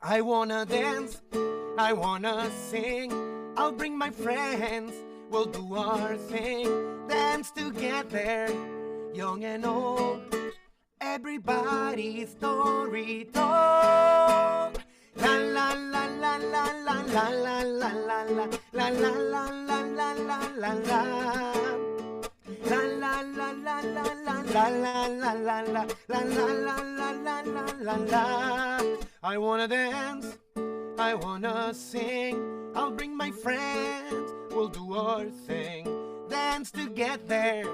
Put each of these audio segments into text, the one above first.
I wanna dance, I wanna sing. I'll bring my friends, we'll do our thing. Dance together, young and old. Everybody's story told. La la la la la la la la la la la la la la la la la la la. La la la la la la la la la la la la la la la la la la. I wanna dance, I wanna sing. I'll bring my friends, we'll do our thing. Dance together,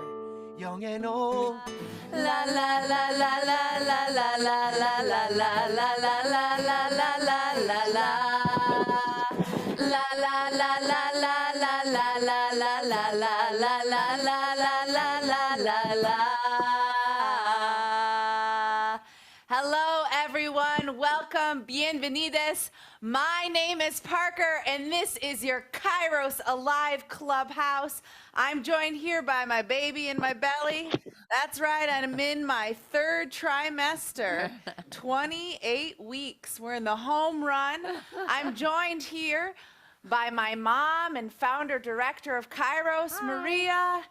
young and old. La la la la la la la la la la la la la la la la la la la. La la la la la la la la la la la la la la la la la la. Hello everyone, welcome, bienvenidos. My name is Parker and this is your Kairos Alive Clubhouse. I'm joined here by my baby in my belly. That's right, I'm in my third trimester, 28 weeks. We're in the home run. I'm joined here by my mom and founder director of Kairos, Hi. Maria.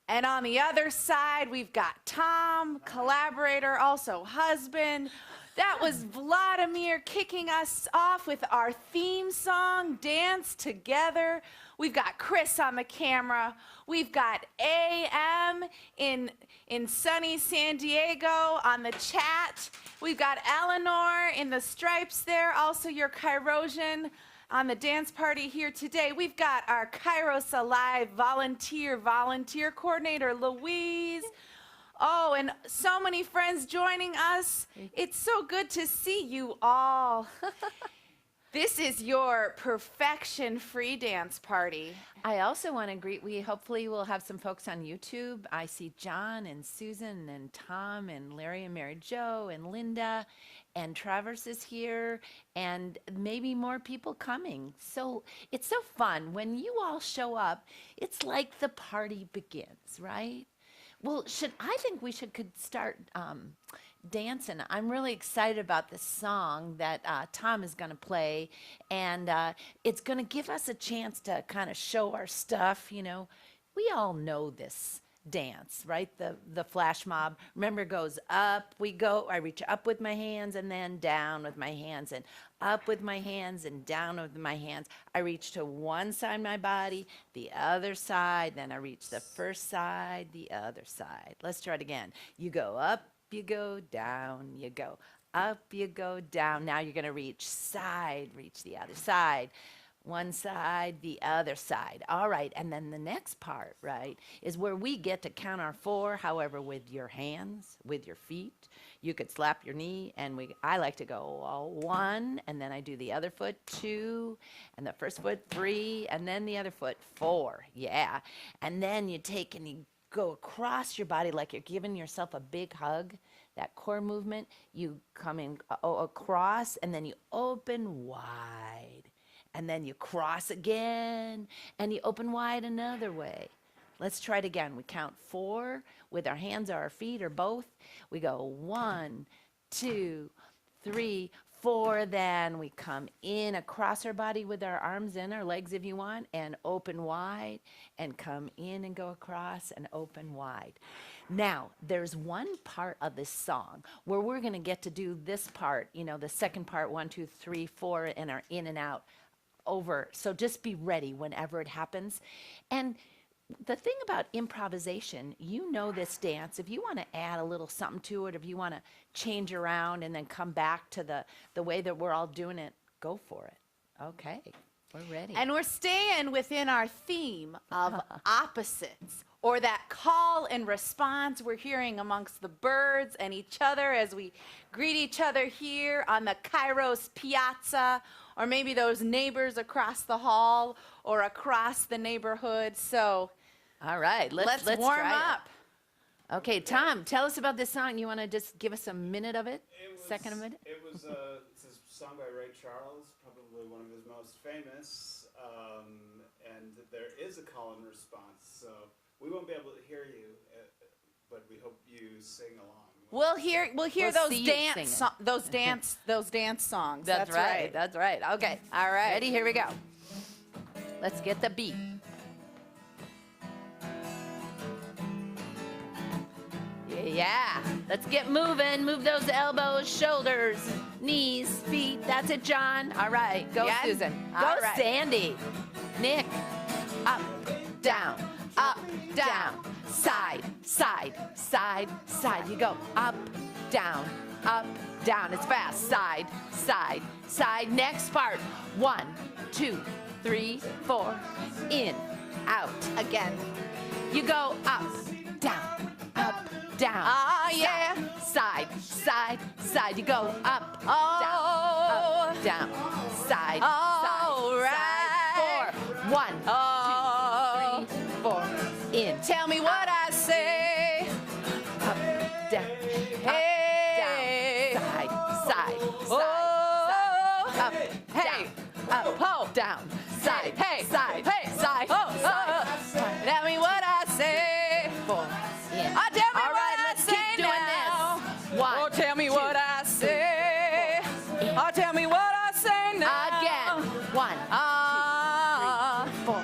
And on the other side, we've got Tom, collaborator, also husband. That was Vladimir kicking us off with our theme song, Dance Together. We've got Chris on the camera. We've got AM in sunny San Diego on the chat. We've got Eleanor in the stripes there, also your Kairosian on the dance party here today. We've got our Kairos Alive volunteer coordinator, Louise. Oh, and so many friends joining us. It's so good to see you all. This is your perfection free dance party. I also want to greet, we hopefully will have some folks on YouTube. I see John and Susan and Tom and Larry and Mary Jo and Linda and Travers is here and maybe more people coming. So it's so fun. When you all show up, it's like the party begins, right? Well, I think we could start dancing. I'm really excited about this song that Tom is going to play, and it's going to give us a chance to kind of show our stuff. You know, we all know this dance, right? The flash mob. Remember, it goes up, we go, I reach up with my hands and then down with my hands and up with my hands and down with my hands. I reach to one side of my body, the other side, then I reach the first side, the other side. Let's try it again. You go up, you go down, you go up, you go down. Now you're gonna reach side, reach the other side. One side, the other side. All right, and then the next part, right, is where we get to count our four, however, with your hands, with your feet. You could slap your knee, and I like to go one, and then I do the other foot, two, and the first foot, three, and then the other foot, four. Yeah, and then you take and you go across your body like you're giving yourself a big hug. That core movement, you come in across, and then you open wide. And then you cross again, and you open wide another way. Let's try it again. We count four with our hands or our feet or both. We go 1, 2, 3, 4. Then we come in across our body with our arms and our legs if you want, and open wide, and come in and go across and open wide. Now, there's one part of this song where we're going to get to do this part, you know, the second part, 1, 2, 3, 4, and our in and out. Over. So just be ready whenever it happens. And the thing about improvisation, you know this dance, if you want to add a little something to it, if you want to change around and then come back to the way that we're all doing it, go for it. Okay, we're ready. And we're staying within our theme of opposites, or that call and response we're hearing amongst the birds and each other as we greet each other here on the Kairos Piazza, or maybe those neighbors across the hall or across the neighborhood. So, all right, let's warm up. Okay, Tom, tell us about this song. You want to just give us a minute of it? Second of it? It's a song by Ray Charles, probably one of his most famous, and there is a call and response. So we won't be able to hear you, but we hope you sing along. We'll hear We'll those see you dance singing. those dance songs. That's right. That's right. Okay. All right. Ready? Here we go. Let's get the beat. Yeah. Let's get moving. Move those elbows, shoulders, knees, feet. That's it, John. All right. Go, Yeah. Susan. Go, All right. Sandy. Nick. Up, down, side, side, side, side. You go up, down, it's fast. Side, side, side. Next part. 1, 2, 3, 4. In, out. Again. You go up, down, down. Ah, yeah. Side, side, side. You go up, Oh. down, side, All side, right. side. 4. 1, Oh. 2, 3, 4. In. Tell me what I say. Up, down, Hey. down, side, side, Oh. side, up, Hey. down, up, Oh. down, side, Hey. side, Hey. side, Oh. side, Tell me what I say. 4. In. Oh, tell me All what right, I let's say keep doing now. this. 1. Oh, tell me what I say. Oh, tell me what I say now. Again. 1, Ah. 4.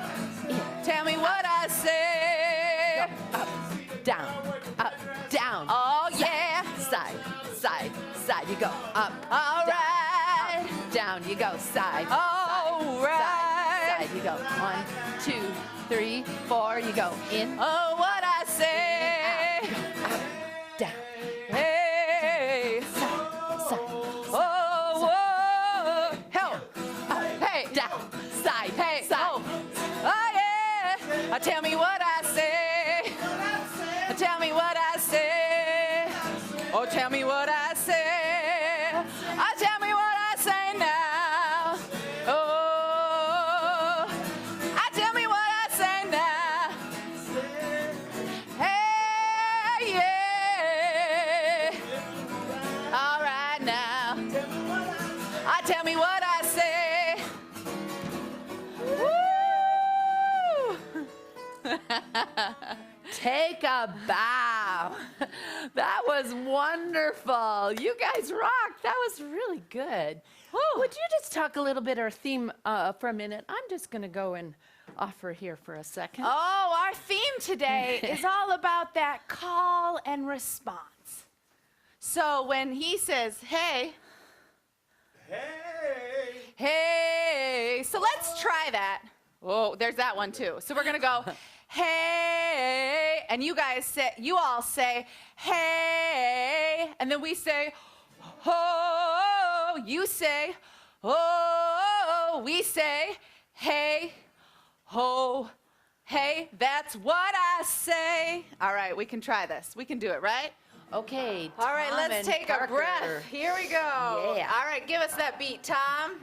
In. Tell me what I say. Up, down, Oh, yeah. side, side, side. You go up, All down, right. up, down. You go side, All side, right. side. You go 1, 2, 3, 4. You go in, Oh, what I say. down, Hey. side, Oh, whoa. Help. Hey. down, side, Hey. side. Oh. Oh, yeah. Tell me what I say. Tell me what I say. Oh, tell me what I say. Oh, tell me what I say now. Oh, tell me what I say now. Hey, yeah. All right now. Tell me what I say. Woo! Take a bow. That was wonderful. You guys rocked. That was really good. Would you just talk a little bit our theme for a minute? I'm just going to go and offer here for a second. Oh, our theme today is all about that call and response. So when he says, hey, hey, so let's try that. Oh, there's that one too. So we're going to go, hey, and you all say, hey, and then we say, oh, you say, oh, we say, hey, ho, hey, that's what I say. All right, we can try this. We can do it, right? Okay. All right, Tom let's and take a Parker. breath. Here we go. Yeah. All right, give us that beat, Tom.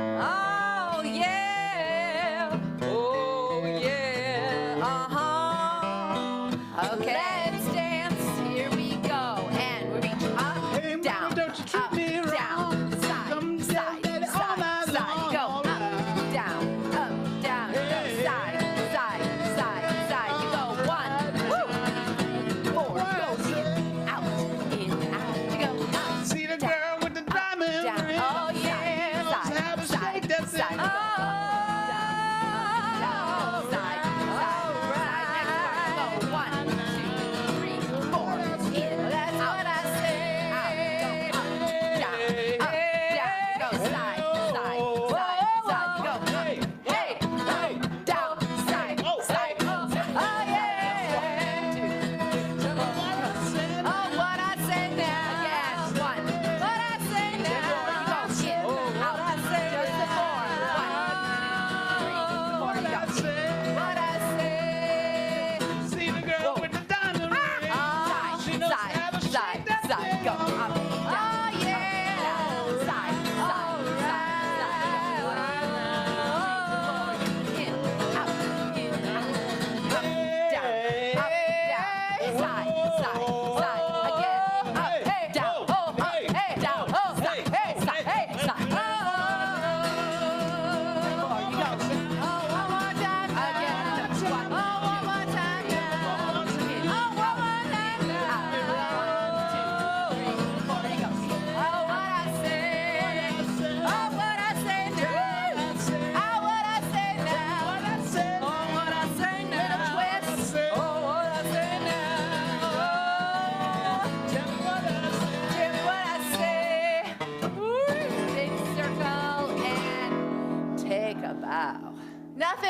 Oh, yeah. Oh, yeah. Uh-huh. Okay. Let's dance. Here we go. And we reach up, Hey, mama, down, don't you treat up, me wrong. down, side, Someday side, daddy all side, night side. long, Go all up, right. down, Hey. side, side, side, side. You go 1, 2, 4. Go in, out,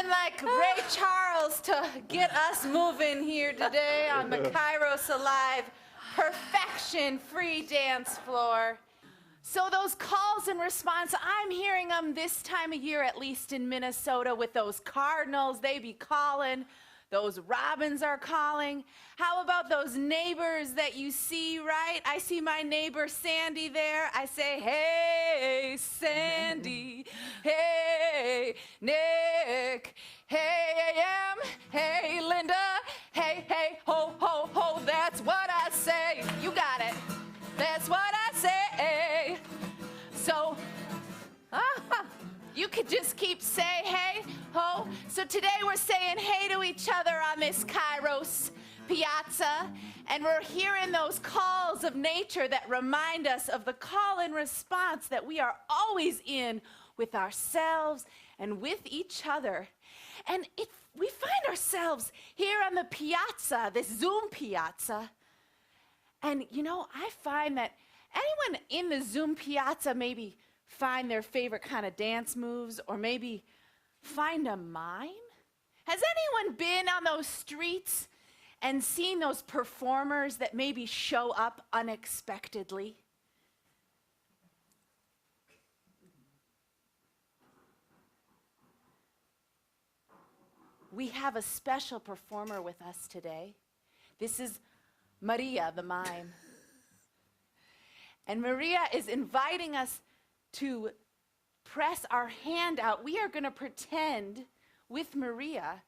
Nothing like Ray Charles to get us moving here today on the Kairos Alive Perfection Free Dance Floor. So those calls and response, I'm hearing them this time of year, at least in Minnesota, with those cardinals. They be calling. Those robins are calling. How about those neighbors that you see, right? I see my neighbor Sandy there. I say, hey, Sandy. Hey, Nick. Hey, AM. Hey, Linda. Hey, hey, ho, ho, ho. That's what I say. You got it. That's what I say. So, you could just keep saying, hey, ho. So today we're saying hey to each other on this Kairos piazza, and we're hearing those calls of nature that remind us of the call and response that we are always in with ourselves and with each other. And we find ourselves here on the piazza, this Zoom piazza, and you know, I find that anyone in the Zoom piazza maybe find their favorite kind of dance moves, or maybe find a mime? Has anyone been on those streets and seen those performers that maybe show up unexpectedly? We have a special performer with us today. This is Maria, the mime. And Maria is inviting us to press our hand out. We are going to pretend with Maria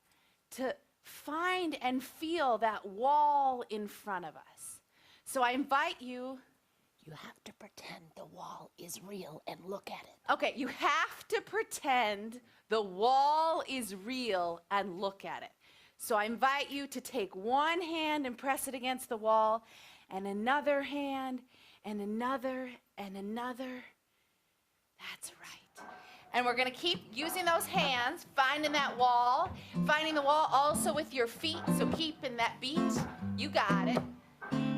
to find and feel that wall in front of us. So I invite you. You have to pretend the wall is real and look at it. Okay, you have to pretend the wall is real and look at it. So I invite you to take one hand and press it against the wall, and another hand, and another, and another. That's right. And we're going to keep using those hands, finding that wall, finding the wall also with your feet, so keep in that beat. You got it.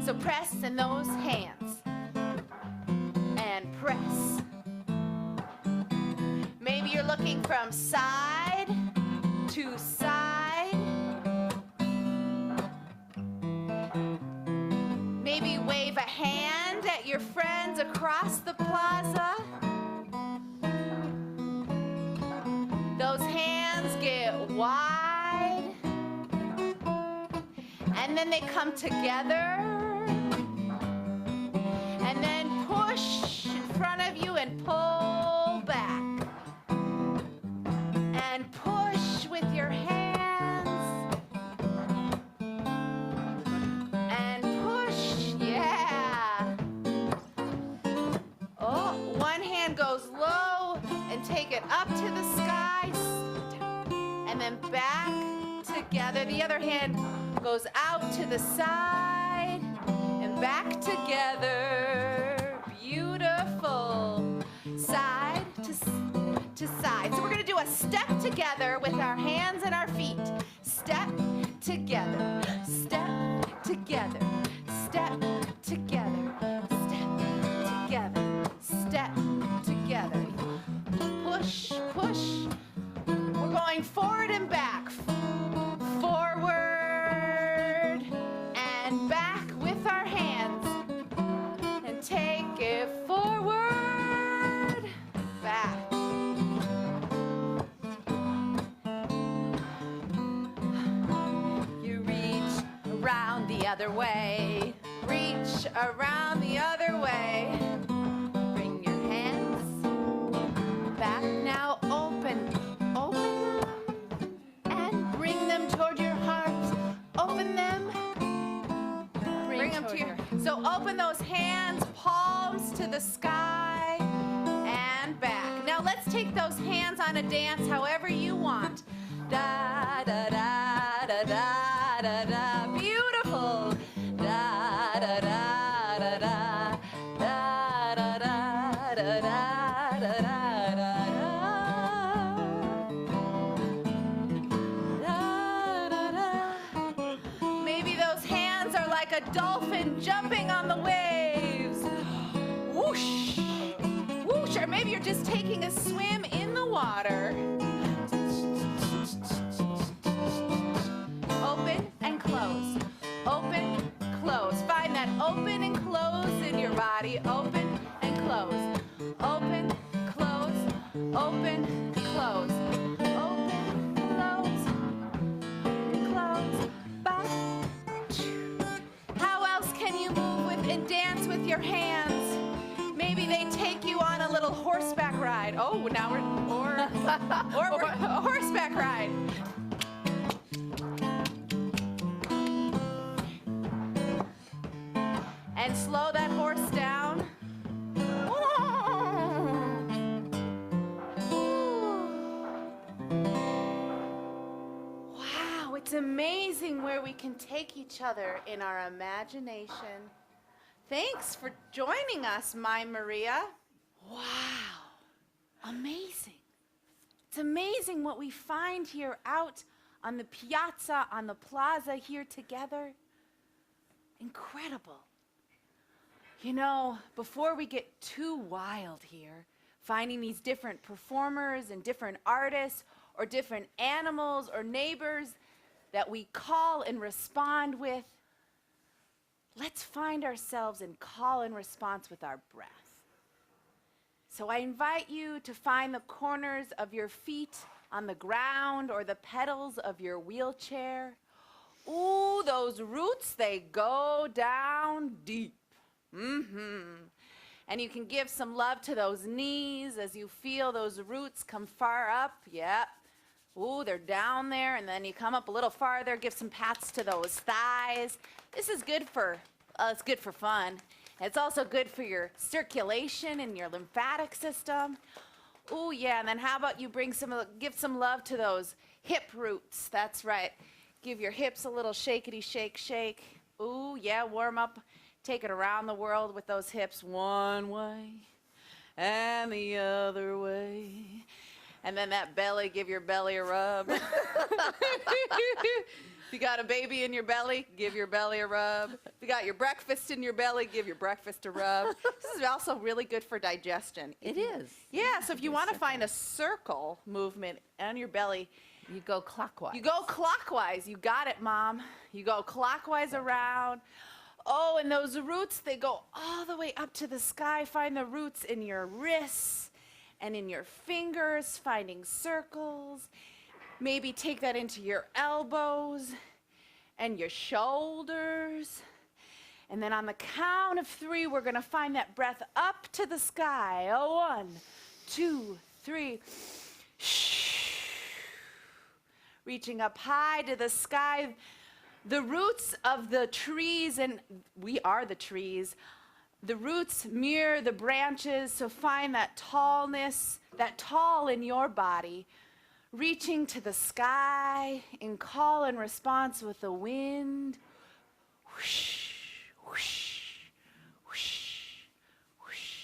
So press in those hands. And press. Maybe you're looking from side to side. Maybe wave a hand at your friends across the plaza. Those hands get wide, and then they come together, and then push in front of you and pull back, and push with your hands, and push, yeah. Oh, one hand goes low and take it up to the sky. And then back together. The other hand goes out to the side and back together. Beautiful. Side to side. So we're going to do a step together with our hands and our feet. Step together. Step together. Step together. Step together. Step together. Push, push. We're going forward and back. Forward and back with our hands. And take it forward, back. You reach around the other way. Reach around the other way. Bring your hands back now. Open them and bring them toward your heart. Open them. Bring them to your. So open those hands, palms to the sky and back. Now let's take those hands on a dance however you want. Da da da da da da da. Beautiful. Da da da da da da da da da da da da. Like a dolphin jumping on the waves. Whoosh, whoosh. Or maybe you're just taking a swim in the water. body. Open and close. Open, close, open, close. Open, close, close. Back. How else can you move with and dance with your hands? Maybe they take you on a little horseback ride. Oh, now we're a horseback ride. And slow that horse down. Wow, it's amazing where we can take each other in our imagination. Thanks for joining us, my Maria. Wow, amazing. It's amazing what we find here out on the piazza, on the plaza here together. Incredible. You know, before we get too wild here, finding these different performers and different artists or different animals or neighbors that we call and respond with, let's find ourselves in call and response with our breath. So I invite you to find the corners of your feet on the ground or the pedals of your wheelchair. Ooh, those roots, they go down deep. And you can give some love to those knees as you feel those roots come far up. Yep. Ooh, they're down there, and then you come up a little farther, give some pats to those thighs. This is good for, it's good for fun. It's also good for your circulation and your lymphatic system. Ooh, yeah, and then how about you give some love to those hip roots. That's right. Give your hips a little shakety shake shake. Ooh, yeah, warm up. Take it around the world with those hips one way and the other way. And then that belly, give your belly a rub. If you got a baby in your belly, give your belly a rub. If you got your breakfast in your belly, give your breakfast a rub. This is also really good for digestion. It is. Yeah, so if you want to find a circle movement on your belly, You go clockwise. you go clockwise. You got it, Mom. You go clockwise around. Oh, and those roots, they go all the way up to the sky. Find the roots in your wrists and in your fingers, finding circles. Maybe take that into your elbows and your shoulders. And then on the count of 3, we're going to find that breath up to the sky. 1, 2, 3. Reaching up high to the sky. The roots of the trees, and we are the trees, the roots mirror the branches, so find that tallness, that tall in your body, reaching to the sky in call and response with the wind. Whoosh, whoosh, whoosh, whoosh.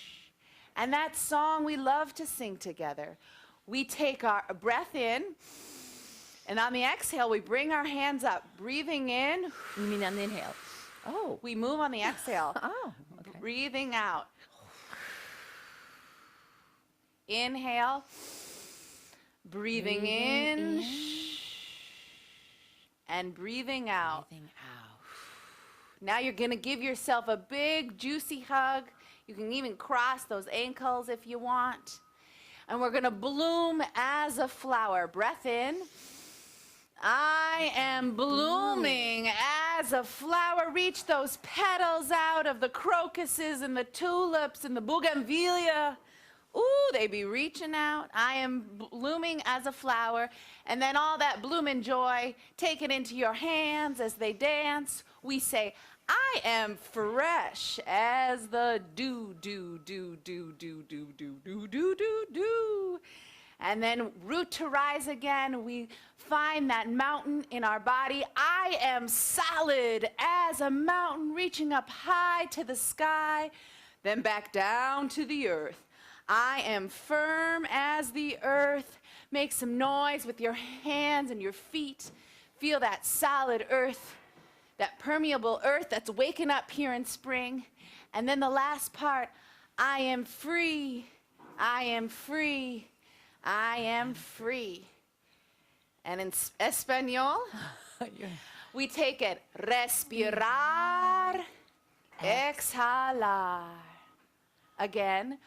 And that song we love to sing together. We take our breath in, and on the exhale, we bring our hands up, breathing in. You mean on the inhale? Oh. We move on the exhale. Oh, okay. Breathing out. Inhale. Breathing in. And breathing out. Breathing out. Now you're going to give yourself a big, juicy hug. You can even cross those ankles if you want. And we're going to bloom as a flower. Breath in. I am blooming as a flower. Reach those petals out of the crocuses and the tulips and the bougainvillea. Ooh, they be reaching out. I am blooming as a flower. And then all that bloom and joy, take it into your hands as they dance. We say, I am fresh as the dew, dew, dew, dew, dew, dew, dew, dew, dew, dew, dew. And then root to rise again, we find that mountain in our body. I am solid as a mountain, reaching up high to the sky, then back down to the earth. I am firm as the earth. Make some noise with your hands and your feet. Feel that solid earth, that permeable earth that's waking up here in spring. And then the last part, I am free. I am free. I am free. And in Espanol, we take it. Respirar, exhalar. Again.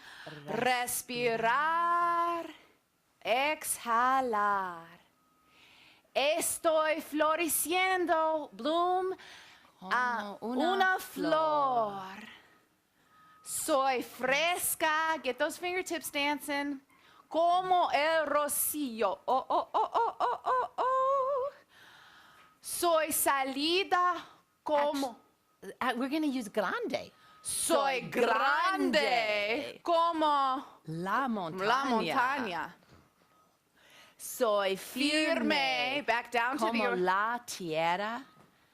Respirar. Exhalar. Estoy floreciendo. Bloom. Una flor. Soy fresca. Get those fingertips dancing. Como el rocío. Oh, oh, oh, oh, oh, oh, oh. Soy salida como. We're going to use grande. Soy grande como La montaña. la montaña. Soy Firme. Back down to como the la tierra.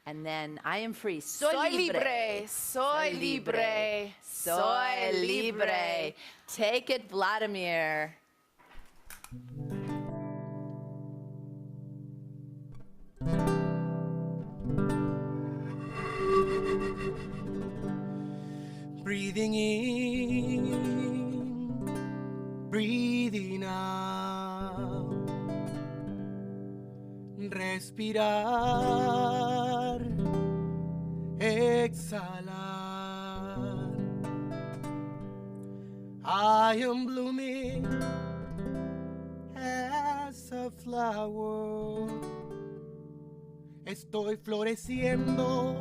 And then I am free. Soy libre. Soy libre. Soy libre. Take it, Vladimir. Breathing in, breathing out. Respirar, exhalar. I am blooming as a flower. Estoy floreciendo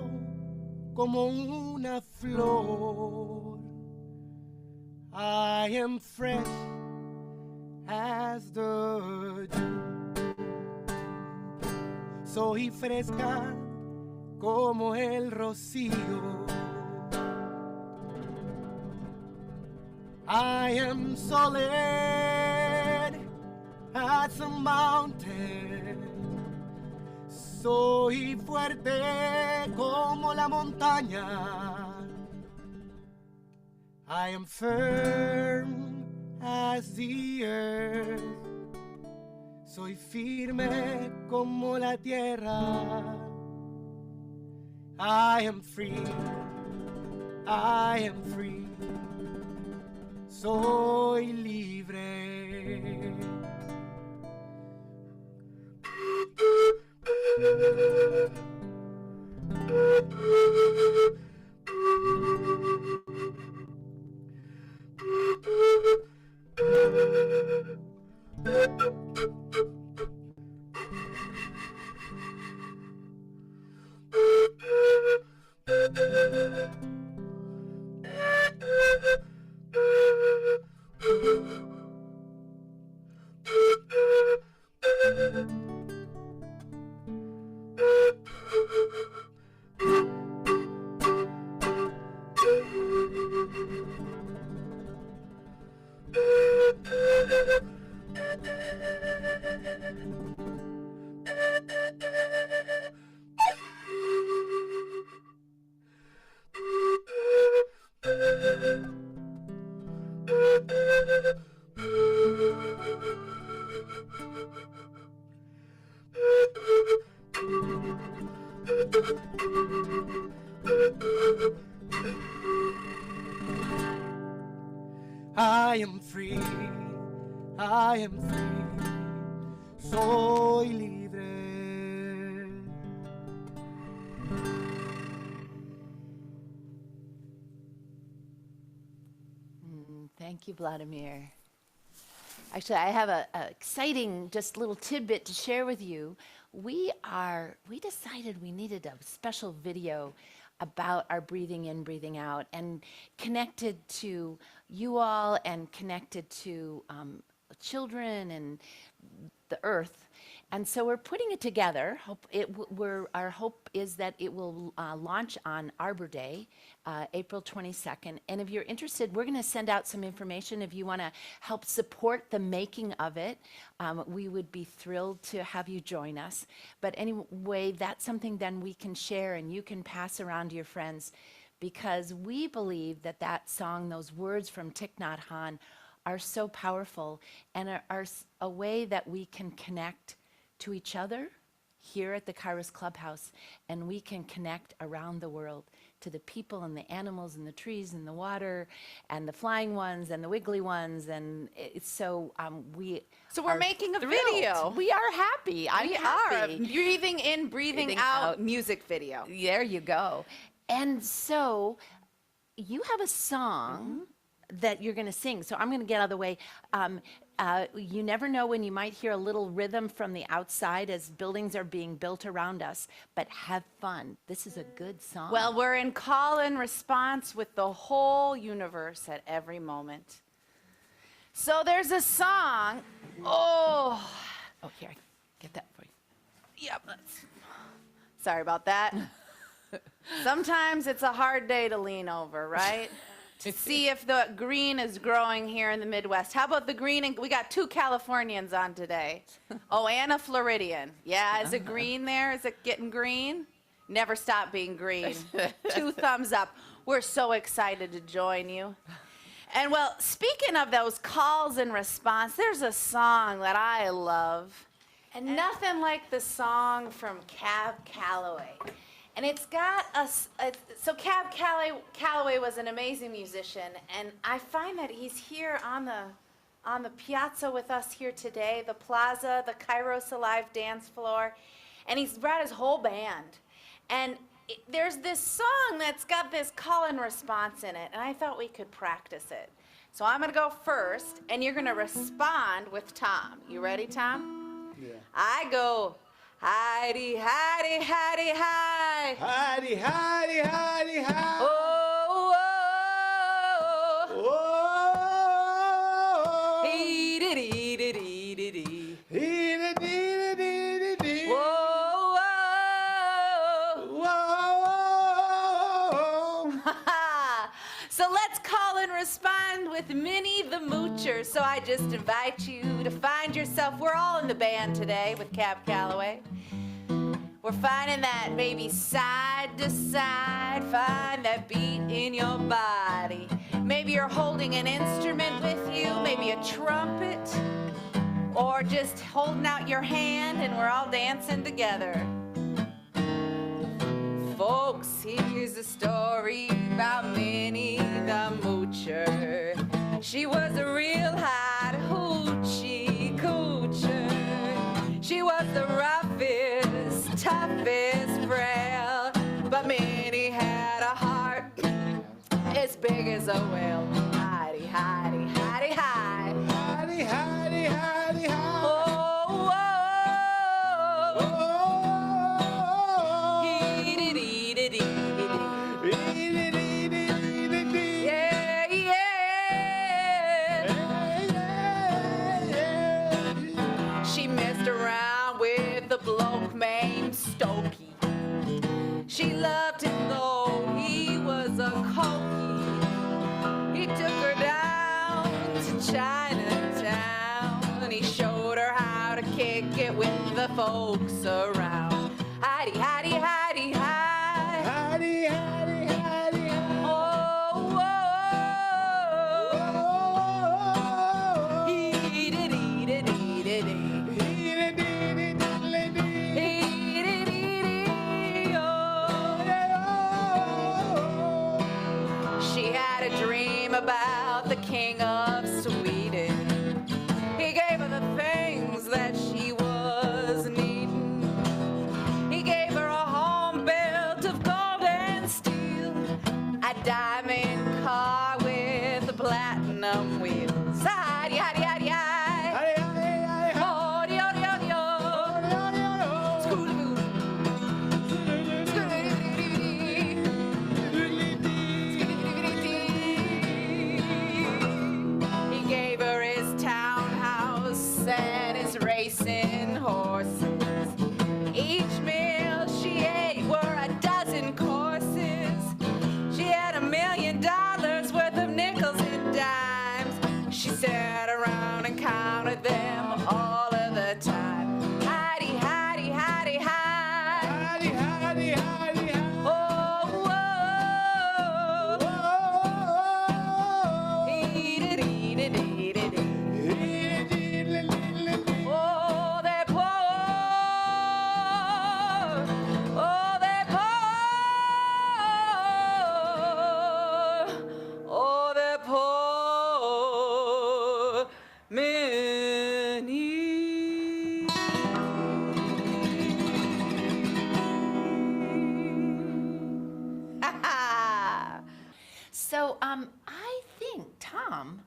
como una flor. I am fresh as the dew. Soy fresca como el rocío. I am solid as a mountain. Soy fuerte como la montaña. I am firm as the earth. Soy firme como la tierra. I am free. I am free. Soy libre. I am free, I am free, soy libre. Thank you, Vladimir. Actually, I have a exciting just little tidbit to share with you. We decided we needed a special video about our breathing in, breathing out, and connected to you all and connected to children and the earth. And so we're putting it together. Our hope is that it will launch on Arbor Day, April 22nd. And if you're interested, we're going to send out some information. If you want to help support the making of it, we would be thrilled to have you join us. But anyway, that's something then we can share and you can pass around to your friends, because we believe that that song, those words from Thich Nhat Hanh, are so powerful and are a way that we can connect to each other here at the Kairos Clubhouse, and we can connect around the world to the people and the animals and the trees and the water and the flying ones and the wiggly ones, and it's so we're making a video. We are happy. I'm happy. Breathing in, breathing out music video. There you go. And so you have a song that you're going to sing. So I'm going to get out of the way. You never know when you might hear a little rhythm from the outside as buildings are being built around us, but have fun. This is a good song. Well, we're in call and response with the whole universe at every moment. So there's a song. Oh, here, get that for you. yep. Sorry about that. Sometimes it's a hard day to lean over, right? To see if the green is growing here in the Midwest. How about the green? And we got 2 Californians on today. Oh, and a Floridian. Yeah, is it green there? Is it getting green? Never stop being green. 2 thumbs up. We're so excited to join you. And well, speaking of those calls and response, there's a song that I love. And nothing like the song from Cab Calloway. And it's got so Cab Calloway was an amazing musician, and I find that he's here on the piazza with us here today, the plaza, the Kairos Alive dance floor, and he's brought his whole band. And there's this song that's got this call and response in it, and I thought we could practice it. So I'm gonna go first, and you're gonna respond with Tom. You ready, Tom? Yeah. I go, Heidi, Heidi, Heidi, hi. Heidi, Heidi, Heidi, hi. Oh, Oh, hee dee dee dee dee dee dee. Hee-dee-dee-dee-dee-dee. Whoa, Whoa. So let's call and respond with Minnie the Moocher. So I just invite you to find yourself. We're all in the band today with Cab Calloway. We're finding that maybe side to side, find that beat in your body. Maybe you're holding an instrument with you, maybe a trumpet, or just holding out your hand and we're all dancing together. Folks, here's a story about Minnie the Moocher. She was a real hot hoochie coocher. She was the roughest, toughest frail, but Minnie had a heart as big as a whale. Heidi, Heidi, Heidi, hi. Heidi, Heidi, Heidi, hi. Oh, oh, Oh. hee-dee-dee-dee-dee-dee. Hee-dee-dee-dee-dee-dee. Yeah, yeah. She messed around with a bloke named Stokey. She loved him though he was a cokey. He took her down to Chinatown and he showed her how to kick it with the folks around. Heidi, Heidi, Heidi, hi. Heidi, Heidi, Heidi, hi. Oh, Oh. hee-dee-dee-dee-dee-dee. She had a dream about the king of Sweden. He gave her the things that she was needing. He gave her a home built of gold and steel, a diamond car with platinum wheels. Heidi, Heidi, Heidi, Heidi. Oh, dio, dio, dio. Scooty-boo. He gave her his townhouse and his racing horses. Each meal she ate were a dozen courses. She had $1 million worth of nickels and dimes. She sat around Tom,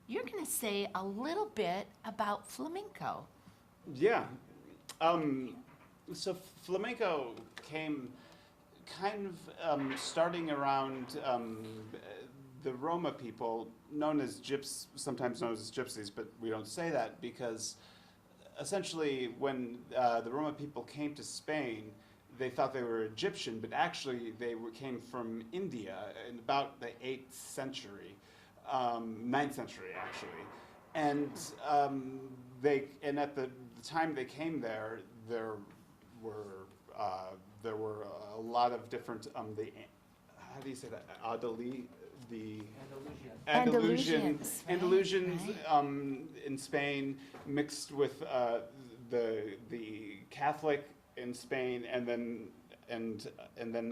you're going to say a little bit about flamenco. Yeah. So flamenco came kind of starting around the Roma people, sometimes known as gypsies, but we don't say that because essentially when the Roma people came to Spain, they thought they were Egyptian, but actually came from India in about the 8th century, 9th century actually. And at the time they came there were a lot of different how do you say that? Andalusians, Andalusians right. In Spain mixed with the Catholic in Spain, and then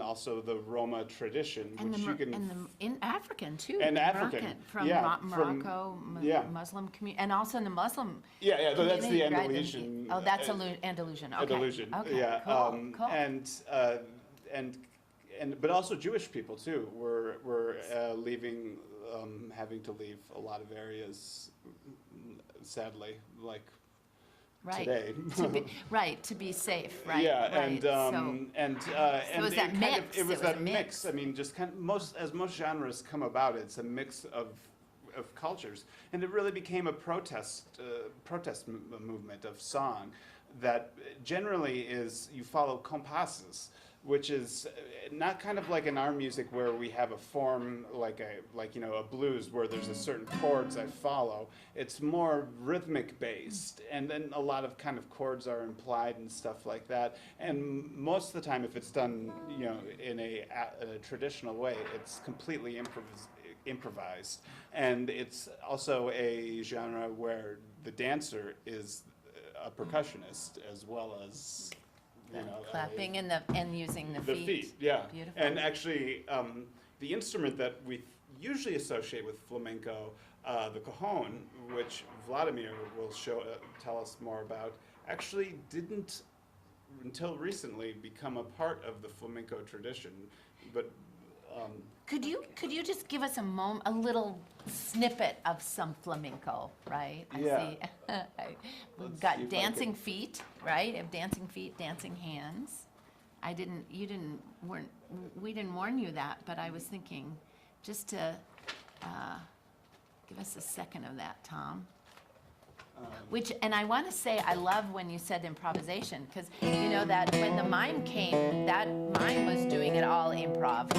also the Roma tradition, in African too. And African, from yeah, Morocco, Muslim community, and also in the Muslim. Yeah. So that's the community, right? Andalusian. Oh, that's Andalusian. Okay. Andalusian. Okay. Yeah. Cool. But also Jewish people too were leaving, having to leave a lot of areas, sadly, like Right. today. To be safe, right? Yeah, right. and it was that mix. It was that mix. I mean, just kind of most genres come about, it's a mix of cultures, and it really became a protest movement of song that generally is you follow compasses, which is not kind of like in our music where we have a form like a blues where there's a certain chords I follow. It's more rhythmic based, and then a lot of kind of chords are implied and stuff like that. And most of the time, if it's done in a traditional way, it's completely improvised. And it's also a genre where the dancer is a percussionist as well as clapping and using the feet. The feet, yeah. Beautiful. And actually, the instrument that we usually associate with flamenco, the cajon, which Vladimir will tell us more about, actually didn't until recently become a part of the flamenco tradition. But could you just give us a little snippet of some flamenco, right? Yeah. We've got dancing feet, right? I have dancing feet, dancing hands. We didn't warn you that, but I was thinking just to give us a second of that, Tom. And I want to say, I love when you said improvisation, because you know that when the mime came, that mime was doing it all improv.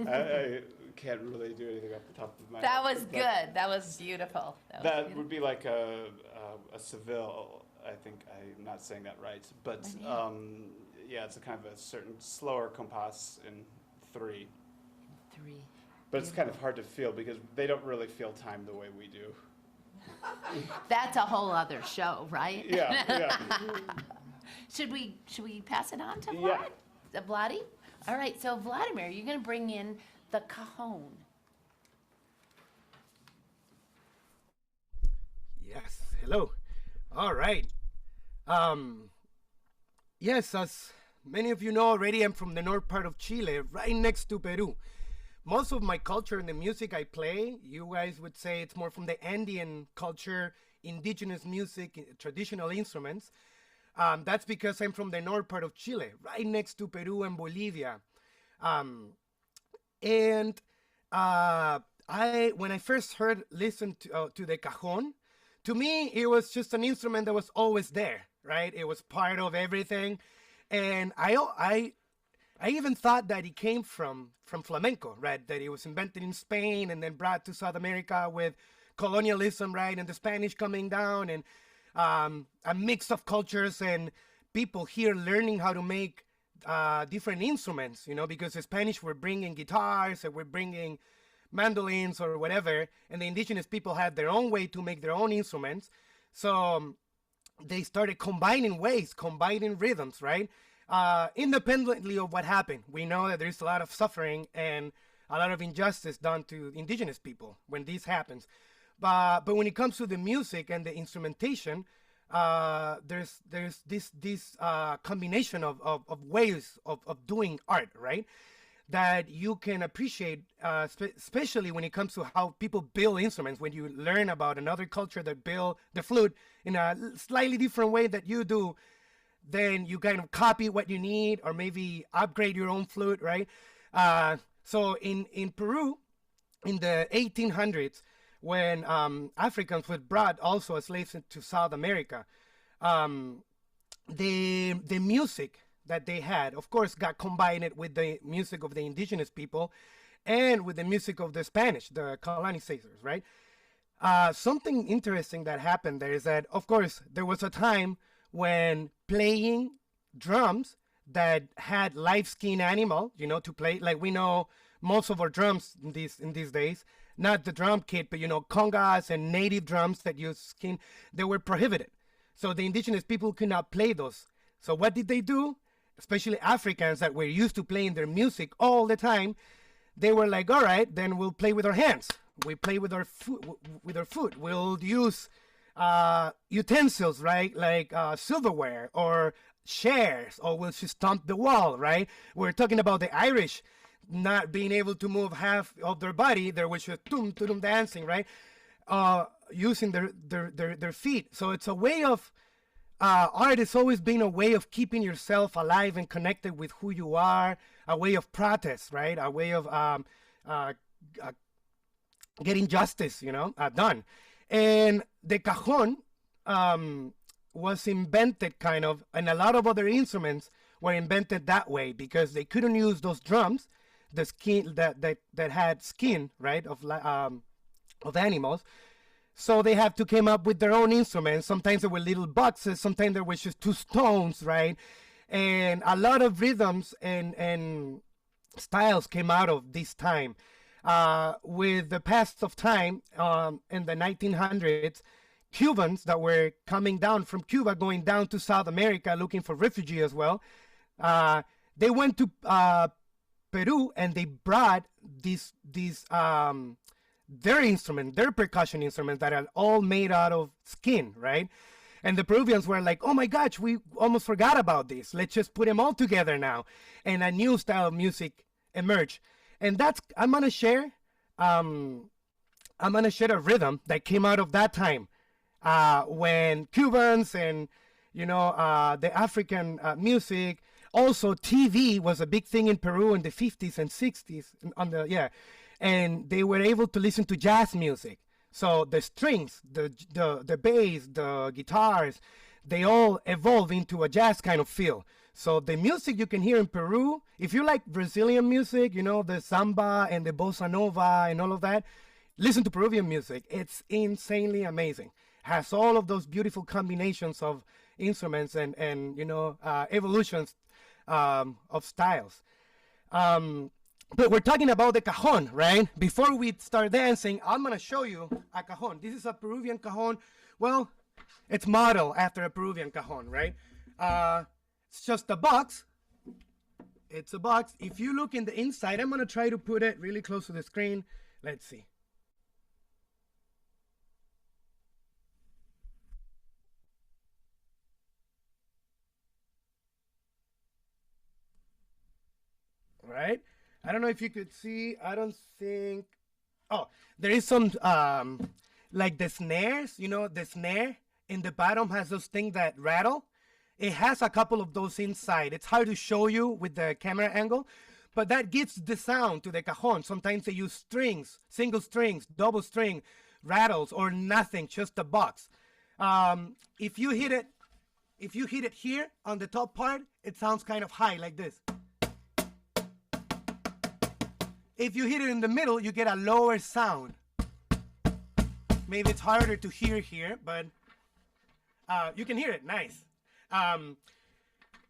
I can't really do anything off the top of my head. That was good. That was beautiful. That would be like a Seville. I think I'm not saying that right, but it's a kind of a certain slower compass in 3. But it's kind of hard to feel because they don't really feel time the way we do. That's a whole other show, right? Yeah. Should we pass it on to Vlad? Yeah. Vladdy? All right, so Vladimir, you're going to bring in the cajon. Yes, hello. All right. Yes, as many of you know already, I'm from the north part of Chile, right next to Peru. Most of my culture and the music I play, you guys would say it's more from the Andean culture, indigenous music, traditional instruments. That's because I'm from the north part of Chile, right next to Peru and Bolivia. When I first listened to the cajon, to me, it was just an instrument that was always there, right? It was part of everything. And I even thought that it came from flamenco, right? That it was invented in Spain and then brought to South America with colonialism, right? And the Spanish coming down and a mix of cultures and people here learning how to make different instruments, because the Spanish were bringing guitars and were bringing mandolins or whatever, and the indigenous people had their own way to make their own instruments. So they started combining rhythms, right? Independently of what happened. We know that there's a lot of suffering and a lot of injustice done to indigenous people when this happens. But when it comes to the music and the instrumentation, there's this combination of ways of doing art, right? That you can appreciate, especially when it comes to how people build instruments. When you learn about another culture that build the flute in a slightly different way that you do, then you kind of copy what you need or maybe upgrade your own flute, right? So in Peru, in the 1800s, when Africans were brought also as slaves into South America, the music that they had, of course, got combined with the music of the indigenous people and with the music of the Spanish, the colonizers, right? Something interesting that happened there is that, of course, there was a time when playing drums that had live skin animal, to play, like we know most of our drums in these days, not the drum kit, but congas and native drums that use skin, they were prohibited. So the indigenous people could not play those. So what did they do? Especially Africans that were used to playing their music all the time, they were like, all right, then we'll play with our hands. We play with our foot. We'll use utensils, right? Like silverware or chairs, or we'll just stomp the wall, right? We're talking about the Irish not being able to move half of their body. There was just tum dancing, right? Using their feet. So it's a way of art has always been a way of keeping yourself alive and connected with who you are, a way of protest, right? A way of getting justice, done. And the cajon was invented kind of, and a lot of other instruments were invented that way because they couldn't use those drums, the skin that had skin, right, of animals. So they have to come up with their own instruments. Sometimes there were little boxes. Sometimes there was just two stones, right? And a lot of rhythms and styles came out of this time. With the passage of time, in the 1900s, Cubans that were coming down from Cuba, going down to South America, looking for refugee as well, they went to Peru and they brought these their percussion instruments that are all made out of skin, right? And the Peruvians were like, oh my gosh, we almost forgot about this. Let's just put them all together now. And a new style of music emerged. And I'm gonna share a rhythm that came out of that time, when Cubans and the African music. Also, TV was a big thing in Peru in the 50s and 60s. And they were able to listen to jazz music. So the strings, the bass, the guitars, they all evolve into a jazz kind of feel. So the music you can hear in Peru, if you like Brazilian music, the samba and the bossa nova and all of that, listen to Peruvian music. It's insanely amazing. Has all of those beautiful combinations of instruments and evolutions of styles. But we're talking about the cajon, right? Before we start dancing, I'm going to show you a cajon. This is a Peruvian cajon. Well, it's modeled after a Peruvian cajon, right? It's just a box. It's a box. If you look in the inside, I'm going to try to put it really close to the screen. Let's see. Right? I don't know if you could see. I don't think. Oh, there is some like the snares. The snare in the bottom has those things that rattle. It has a couple of those inside. It's hard to show you with the camera angle, but that gives the sound to the cajon. Sometimes they use strings, single strings, double string, rattles, or nothing, just a box. If you hit it here on the top part, it sounds kind of high like this. If you hit it in the middle, you get a lower sound. Maybe it's harder to hear here, but you can hear it. Nice.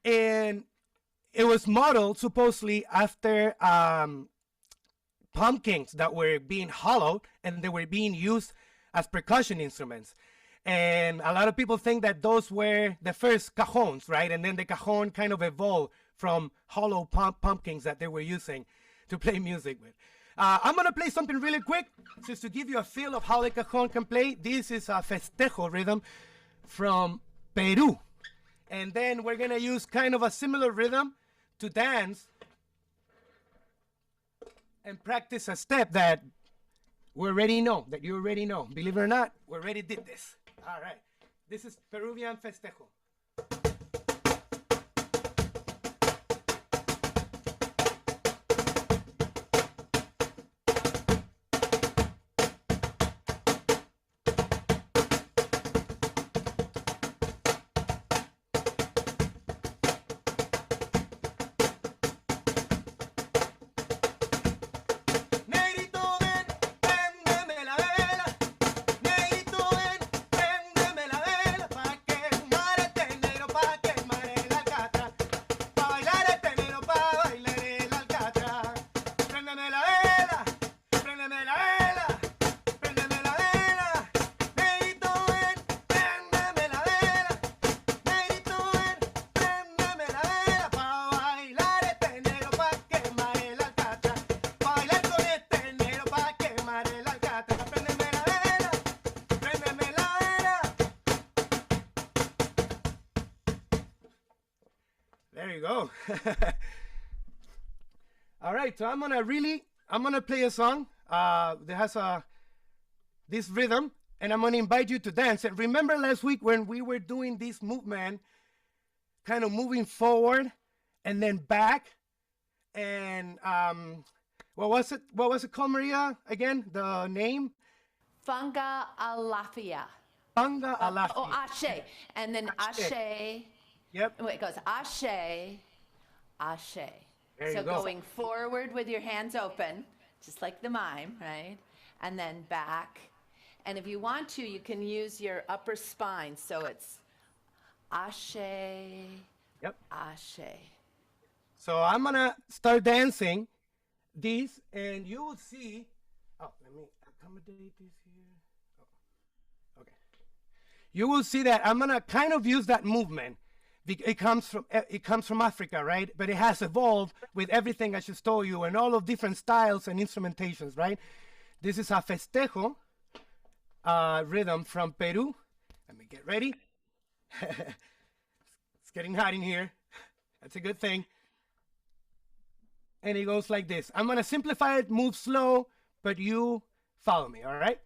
And it was modeled supposedly after pumpkins that were being hollowed and they were being used as percussion instruments. And a lot of people think that those were the first cajones, right? And then the cajon kind of evolved from hollow pumpkins that they were using to play music with. I'm going to play something really quick just to give you a feel of how the cajon can play. This is a festejo rhythm from Peru. And then we're going to use kind of a similar rhythm to dance and practice a step that we already know, that you already know. Believe it or not, we already did this. All right. This is Peruvian festejo. There you go. All right, so I'm gonna play a song that has this rhythm, and I'm gonna invite you to dance. And remember last week when we were doing this movement, kind of moving forward and then back, and what was it called, Maria? Again, the name? Funga Alafia. Funga Alafia. Oh, Ashe. And then Ashe. Yep. It goes Ashe, Ashe. There So you go. going forward with your hands open, just like the mime, right? And then back. And if you want to, you can use your upper spine. So it's Ashe, Yep. Ashe. So I'm gonna start dancing this, and you will see. Oh, let me accommodate this here. Oh. Okay. You will see that I'm gonna kind of use that movement. It comes from Africa, right? But it has evolved with everything I just told you and all of different styles and instrumentations, right? This is a festejo rhythm from Peru. Let me get ready. It's getting hot in here. That's a good thing. And it goes like this. I'm going to simplify it, move slow, but you follow me, all right?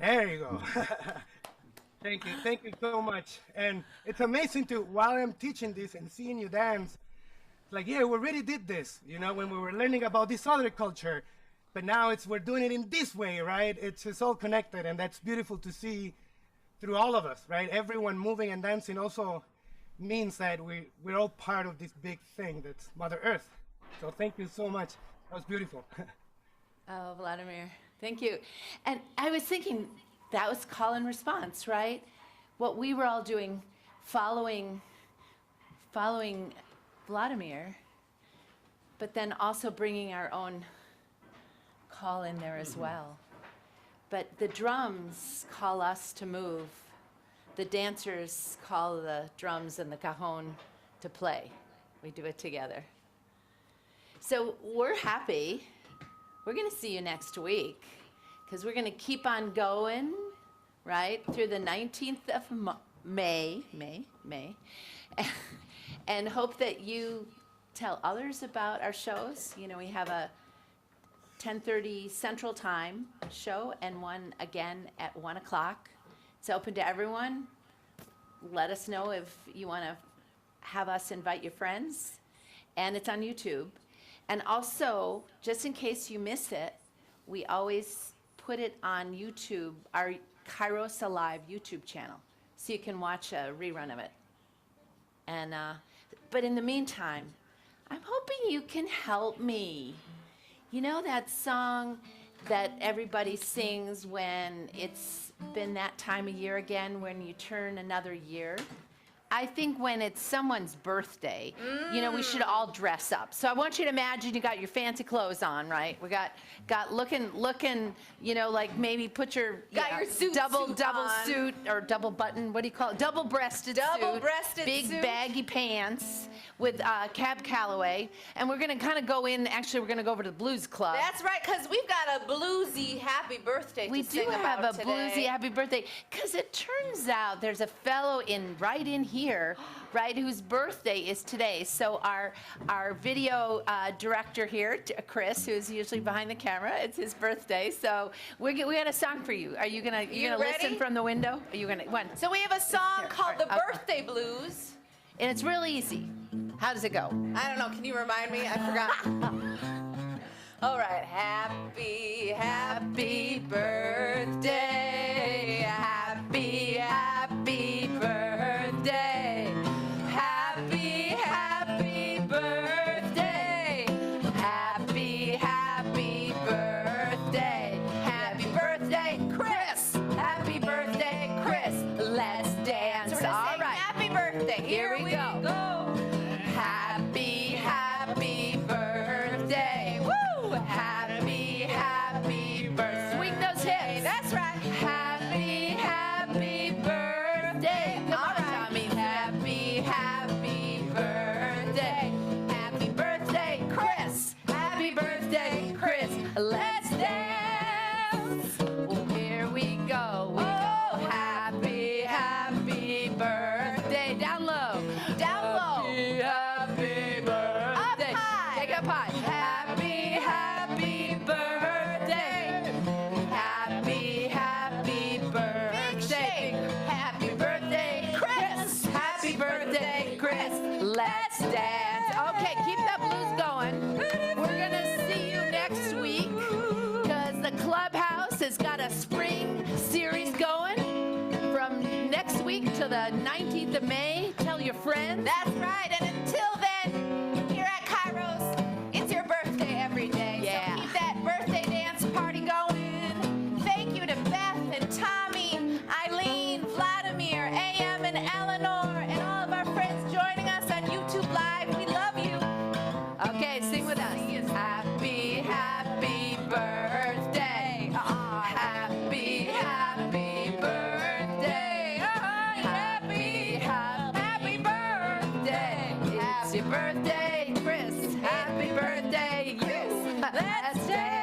There you go. Thank you so much. And it's amazing to, while I'm teaching this and seeing you dance, like, yeah, we already did this, you know, when we were learning about this other culture, but now we're doing it in this way, right? It's all connected, and that's beautiful to see through all of us, right? Everyone moving and dancing also means that we're all part of this big thing that's Mother Earth. So thank you so much. That was beautiful. Oh, Vladimir, thank you. And I was thinking, that was call and response, right? What we were all doing, following Vladimir, but then also bringing our own call in there as well. But the drums call us to move. The dancers call the drums and the cajon to play. We do it together. So we're happy. We're going to see you next week because we're going to keep on going, right, through the 19th of May, and hope that you tell others about our shows. You know, we have a 10:30 Central Time show and one again at 1 o'clock. It's open to everyone. Let us know if you want to have us invite your friends. And it's on YouTube. And also, just in case you miss it, we always put it on YouTube, our Kairos Alive YouTube channel, so you can watch a rerun of it. And but in the meantime, I'm hoping you can help me. You know that song that everybody sings when it's been that time of year again, when you turn another year? I think when it's someone's birthday, you know, we should all dress up. So I want you to imagine you got your fancy clothes on, right? We got looking, you know, like maybe put your Got your suit double on. suit or double button. What do you call it? Double-breasted suit, big suit. baggy pants with Cab Calloway, and we're gonna kind of go in. Actually, we're gonna go over to the Blues Club. That's right, because we've got a bluesy happy birthday We to do sing have about a today. bluesy happy birthday, because it turns out there's a fellow right in here, right, whose birthday is today. So our video director here, Chris, who's usually behind the camera, it's his birthday. So we got a song for you. Are you gonna ready? listen from the window? Are you gonna one? So we have a song Here, called all The right, Birthday Blues. And it's real easy. How does it go? I don't know, can you remind me? I forgot. All right, happy, happy birthday, happy, happy birthday, happy, happy birthday, happy, happy birthday, happy birthday, Chris, happy birthday, Chris, let's dance. So we're gonna All sing right, happy birthday. here we go. Happy, happy birthday. Woo! Happy, happy birthday. Swing those hips. That's right. Happy, happy birthday. Come on, Tommy. Happy, happy birthday. Happy birthday, Chris. Happy birthday, Chris. Let's dance. Well, here we go. We go. Happy, happy birthday. Down low. Down low. Happy birthday. Up high. Take it up high. Happy, happy birthday. Happy, happy birthday. Happy birthday, Chris. Happy birthday, Chris. Let's dance. Okay, keep that blues going. We're going to see you next week because the Clubhouse has got a spring series going from next week to the 19th of May. Tell your friends. That's right, and until then, here at Kairos, it's your birthday every day. Yeah. So keep that birthday dance party going. Thank you to Beth and Tommy, Eileen, Vladimir, AM, and Eleanor, and all of our friends joining us on YouTube Live. We love you. Okay, sing with us. Happy, happy birthday. Happy, happy birthday. Happy, happy birthday. It's your birthday, Chris. Happy birthday, you. Let's dance.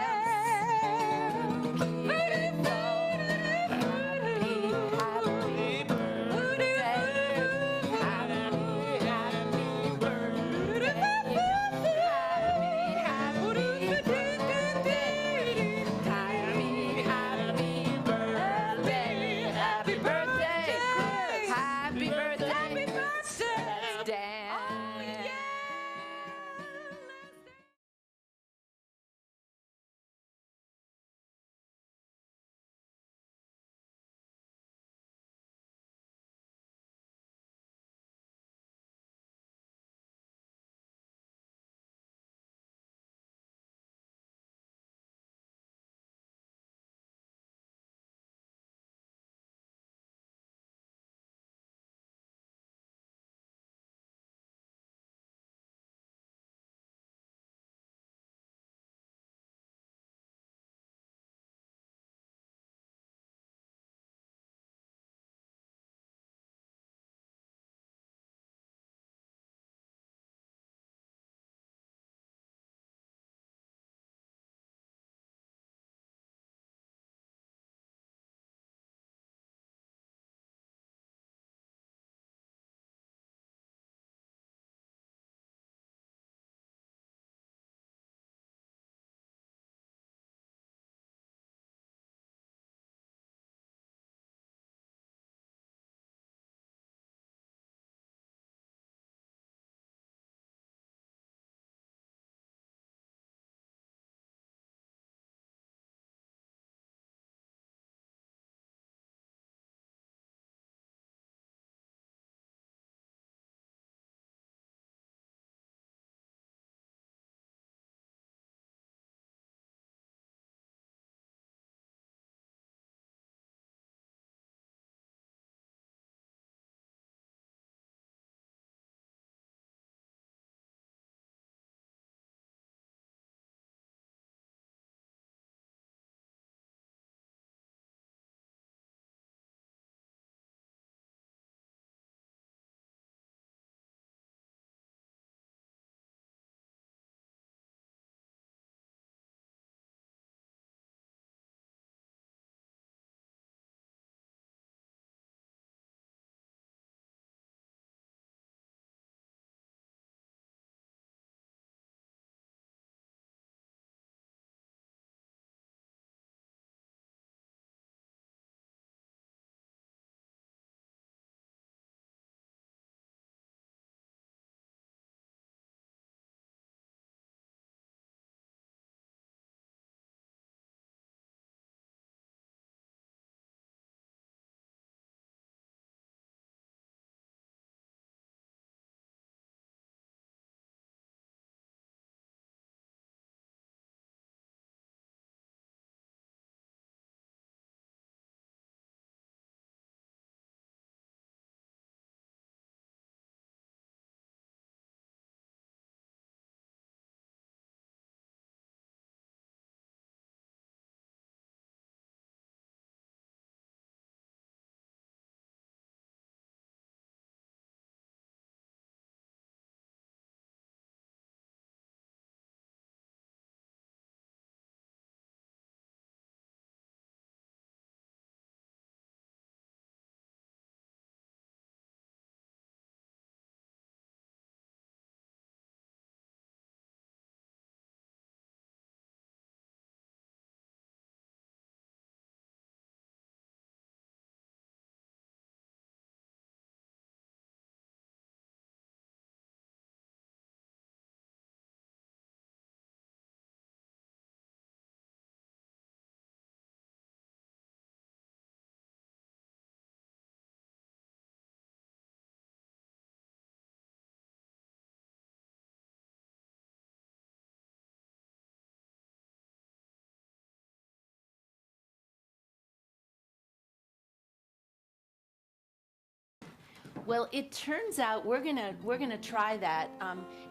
Well, it turns out we're gonna try that.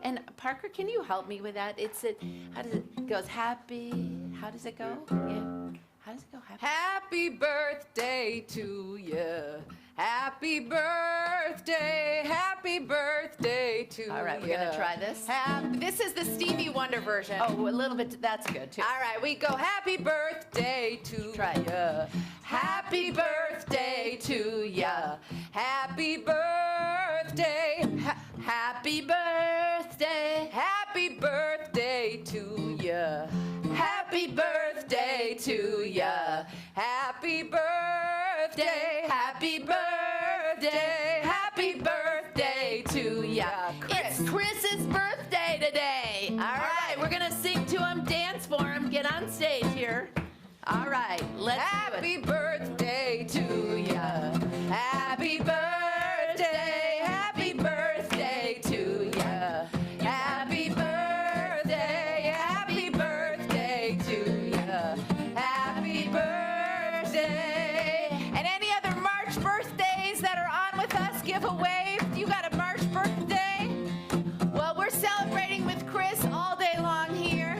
And Parker, can you help me with that? How does it goes? Happy. How does it go? Yeah. How does it go? Happy birthday to you. Happy birthday to All right, we're gonna try this. This is the Stevie Wonder version. Oh, a little bit. That's good too. All right, we go. Happy birthday to ya. Happy birthday to ya. Happy birthday. Happy birthday. Happy birthday to ya. Happy birthday to ya. Happy birthday. Happy birthday. Happy birthday to ya. It's Chris's birthday today. All right, we're gonna sing to him, dance for him, get on stage here. All right, let's do it. Happy birthday to ya. Happy birthday. Happy birthday to ya. Happy birthday. Happy birthday to ya. Happy birthday. And any other March birthdays that are on with us, give a wave. You got a March birthday? Well, we're celebrating with Chris all day long here.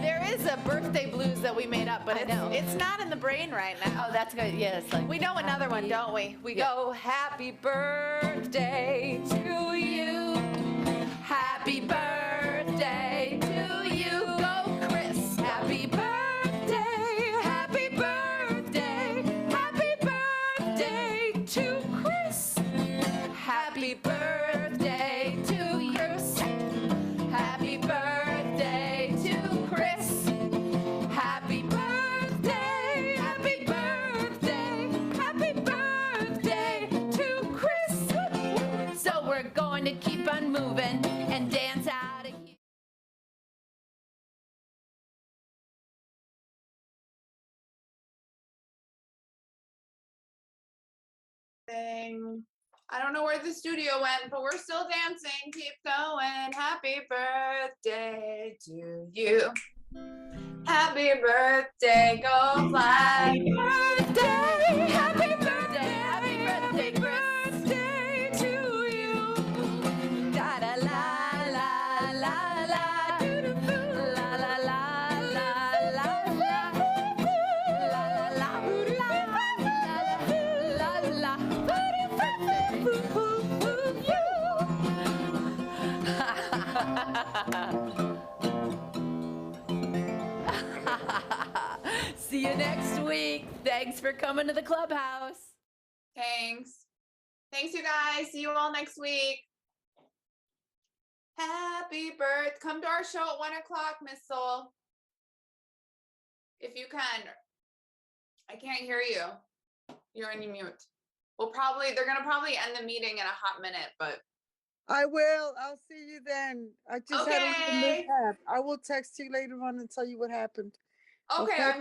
There is a birthday blues that we made up, but it's not in the brain right now. Oh, that's good. Yeah, it's like We know another one, don't we? We go, happy birthday to you. Happy birthday to you. Go, Chris. Happy birthday. Happy birthday. Happy birthday to Chris. Happy birthday to Chris. Happy birthday to Chris. Happy birthday. Happy birthday. Happy birthday to Chris. So we're going to keep on moving and dance out of here. Thing. I don't know where the studio went, but we're still dancing. Keep going. Happy birthday to you. Happy birthday, go fly. Happy birthday. Happy birthday. Happy birthday, Chris. Birthday to you. Da da la la la la. Doo doo doo. La la la la la la. La la la la la la. Boo boo boo you. See you next week. Thanks for coming to the clubhouse. Thanks. Thanks, you guys. See you all next week. Happy birthday. Come to our show at 1 o'clock, Miss Soul. If you can. I can't hear you. You're on mute. They're gonna probably end the meeting in a hot minute, but I will. I'll see you then. I just had a little Okay. mishap. I will text you later on and tell you what happened. okay. Okay. I'm